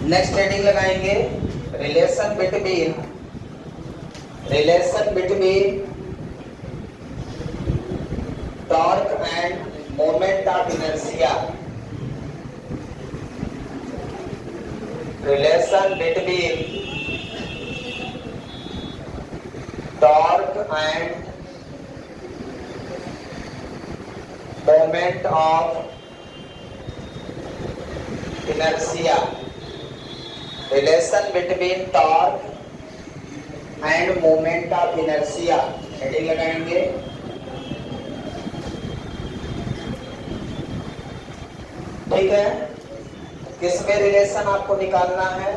Next heading लगाएंगे relation between torque end moment of inertia. Relation between torque end moment of inertia। Relation between torque end moment of inertia heading लगाएंगे। ठीक है, किसमें relation आपको निकालना है?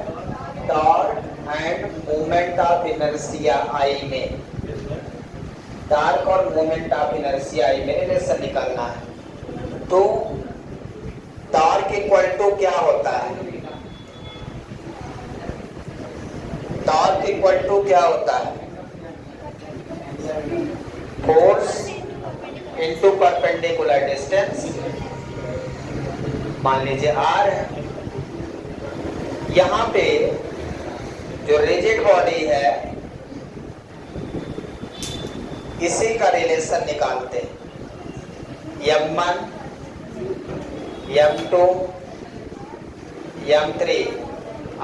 Torque end moment of inertia I में। Torque और मोमेंट ऑफ इनर्शिया आई में रिलेशन निकालना है। तो टॉर्क इक्वल टू क्या होता है? टॉर्क इक्वल टू क्या होता है? Force into perpendicular distance. मान लीजिए आर है, यहां पे जो रिजिड बॉडी है इसी का रिलेशन निकालते हैं। m1 m2 m3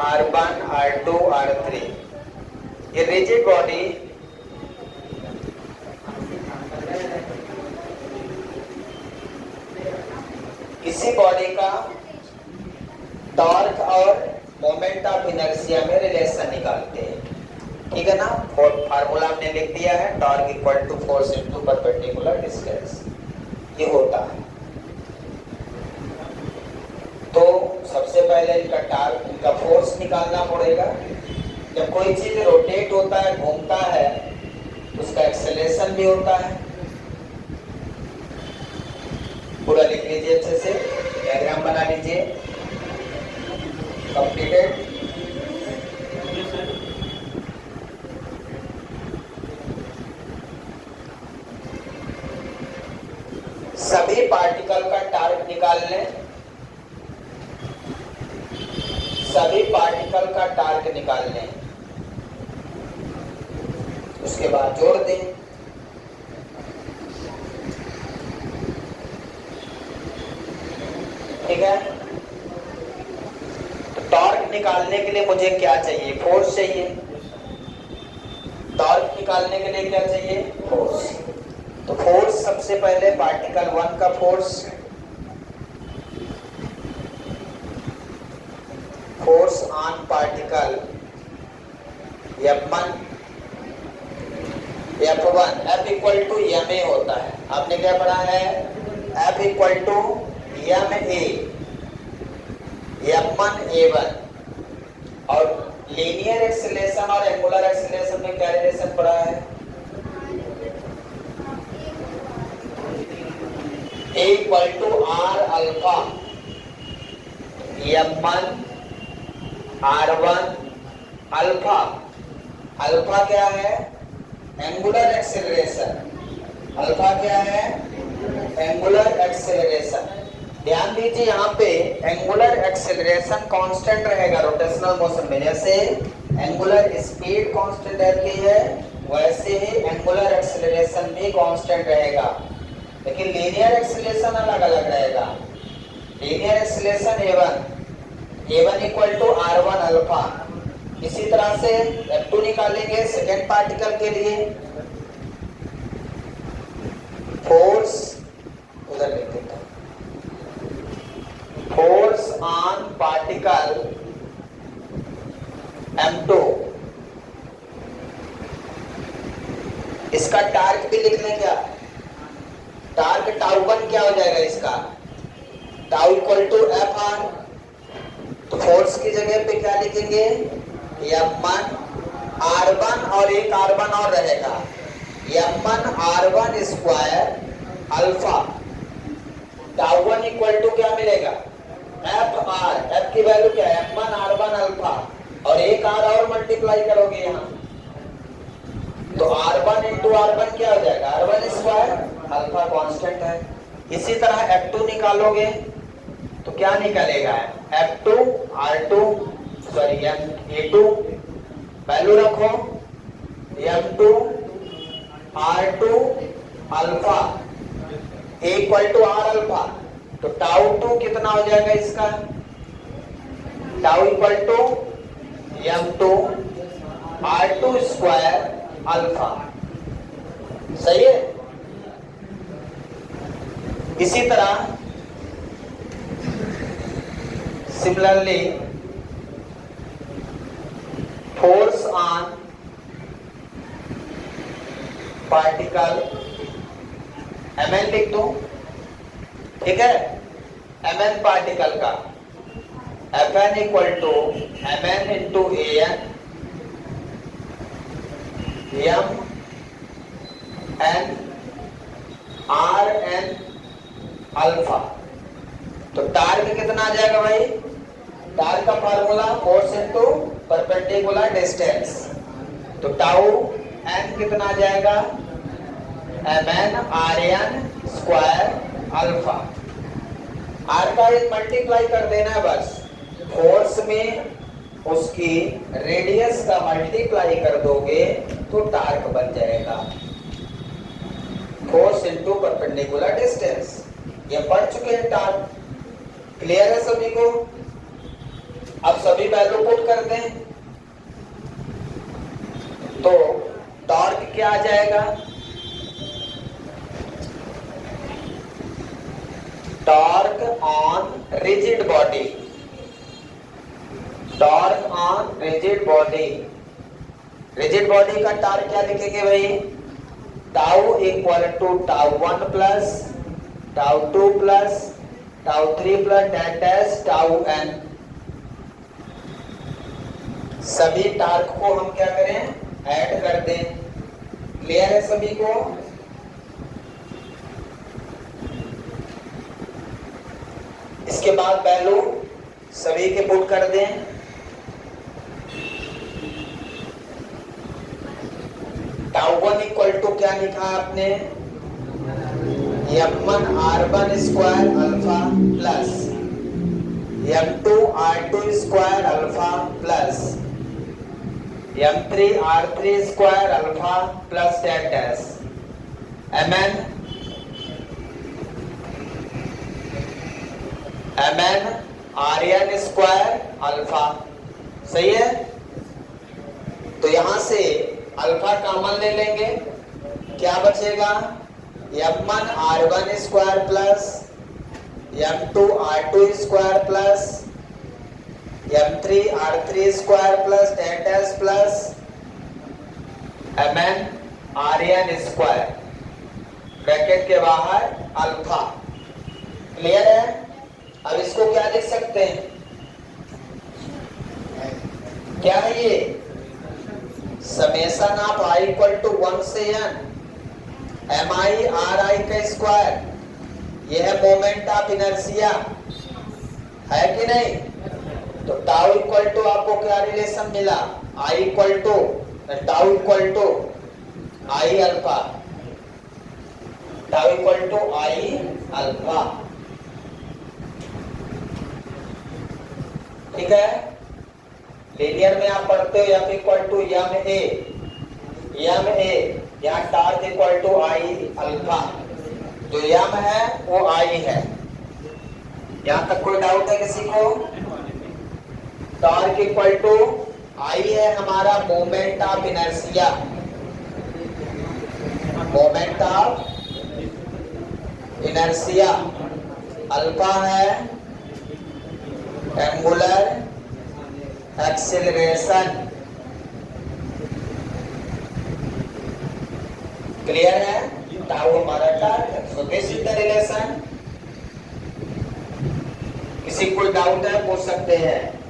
r1 r2 r3 ये रिजिड बॉडी इसी बॉडी का टॉर्क और मोमेंट ऑफ इनर्शिया में रिलेशन निकालते हैं। ठीक है ना? और फार्मूला हमने लिख दिया है, torque equal to force into perpendicular distance. ये होता है। तो सबसे पहले इनका टॉर्क, इनका फोर्स निकालना पड़ेगा। जब कोई चीज रोटेट होता है, घूमता है, तो उसका एक्सेलरेशन भी होता है। पूरा लिख लीजिए अच्छे से, डायग्राम बना लीजिए। कंप्लीटेड। सभी पार्टिकल का टॉर्क निकाल लें। सभी पार्टिकल का टॉर्क निकाल लें, उसके बाद जोड़ दें। ठीक है? तो टॉर्क निकालने के लिए मुझे क्या चाहिए? फोर्स चाहिए। टॉर्क निकालने के लिए क्या चाहिए? फोर्स। तो फोर्स सबसे पहले पार्टिकल 1 का force, force on particle F1 F equal to M A होता है। आपने क्या पढ़ा है? F equal to M A, F1 A1। और लीनियर एक्सीलरेशन और एंगुलर एक्सीलरेशन में क्या रिलेशन पड़ा है? A equal to R alpha M1 R1 alpha. Alpha क्या है? Angular acceleration. अल्फा क्या है? Angular acceleration. ध्यान दीजिए, यहाँ पे एंगुलर एक्सीलरेशन कांस्टेंट रहेगा रोटेशनल मोशन में। जैसे एंगुलर स्पीड कांस्टेंट रहती है, वैसे ही एंगुलर एक्सीलरेशन भी कांस्टेंट रहेगा। लेकिन लीनियर एक्सीलरेशन अलग अलग रहेगा। Linear acceleration A1 equal to R1 alpha. इसी तरह से F2 निकालेंगे सेकेंड पार्टिकल के लिए। फोर्स उधर लिख देता हूं, फोर्स ऑन पार्टिकल M2। इसका टार्क भी लिख लें क्या? टार्क टाउ1 क्या हो जाएगा इसका? Tau equal to F R. तो फोर्स की जगह पे क्या लिखेंगे? M1 R1 और एक R1 और रहेगा, M1 R1 square alpha. Tau one equal to क्या मिलेगा? F R. एफ की वैल्यू क्या है? M1 R1 अल्फा, और एक आर और मल्टीप्लाई करोगे यहाँ, तो R1 इंटू R1 क्या हो जाएगा? R1 square. अल्फा कांस्टेंट है। इसी तरह F2 निकालोगे तो क्या निकलेगा? F2 R2 sorry a2 value रखो m2 r2 alpha equal to r alpha. तो टाउ 2 कितना हो जाएगा इसका, tau equal to m2 r2 square alpha. सही है। इसी तरह similarly force on particle mn लिख दूं, ठीक है। mn पार्टिकल का Fn equal to mn into an m n r n alpha. तो टार्क कितना आ जाएगा भाई, टार्क का formula force into perpendicular distance. तो टाउ n कितना आ जाएगा, mn rn square alpha. r का एक मल्टीप्लाई कर देना है बस, फोर्स में उसकी रेडियस का मल्टीप्लाई कर दोगे तो टार्क बन जाएगा, फोर्स इनटू परपेंडिकुलर डिस्टेंस। ये पढ़ चुके हैं टार्क, क्लियर है सभी को। अब सभी वैल्यू पुट कर दें तो टॉर्क क्या आ जाएगा, torque on rigid body, torque on rigid body. Rigid body का टॉर्क क्या लिखेंगे भाई, tau equal to tau 1 plus tau 2 plus tau 3 plus dash dash tau n। सभी टार्क को हम क्या करें, ऐड कर दें। क्लियर है सभी को। इसके बाद वैल्यू सभी के पुट कर दें। टाउ 1 इक्वल टू क्या लिखा आपने, m1 r1 square alpha plus m2 r2 square alpha plus m3 r3 square alpha plus dash dash mn rn square alpha. सही है। तो यहां से अल्फा कॉमन ले लेंगे, क्या बचेगा, m1 r1 square plus m2 r2 square plus m3 r3 square plus dash dash plus mn rn square bracket के बाहर अल्फा। क्लियर है। अब इसको क्या लिख सकते हैं, क्या है ये, summation of i equal to 1 से n mi ri का स्क्वायर। यह है मोमेंट ऑफ इनर्शिया, है कि नहीं। तो टाउ इक्वल टू आपको क्या रिलेशन मिला, i equal to tau equal to i alpha, tau equal to i alpha. ठीक है। लीनियर में आप पढ़ते हो f equal to M A, यहाँ torque equal to I alpha. जो m है वो i है। यहाँ तक कोई डाउट है किसी को। टॉर्क इक्वल टू i है हमारा moment of inertia, moment of inertia. Alpha है एंगुलर एक्सेलरेशन। क्लियर है। टाउ हमारा टार्क है। So this is the relation. किसी को कोई डाउट है पूछ सकते हैं।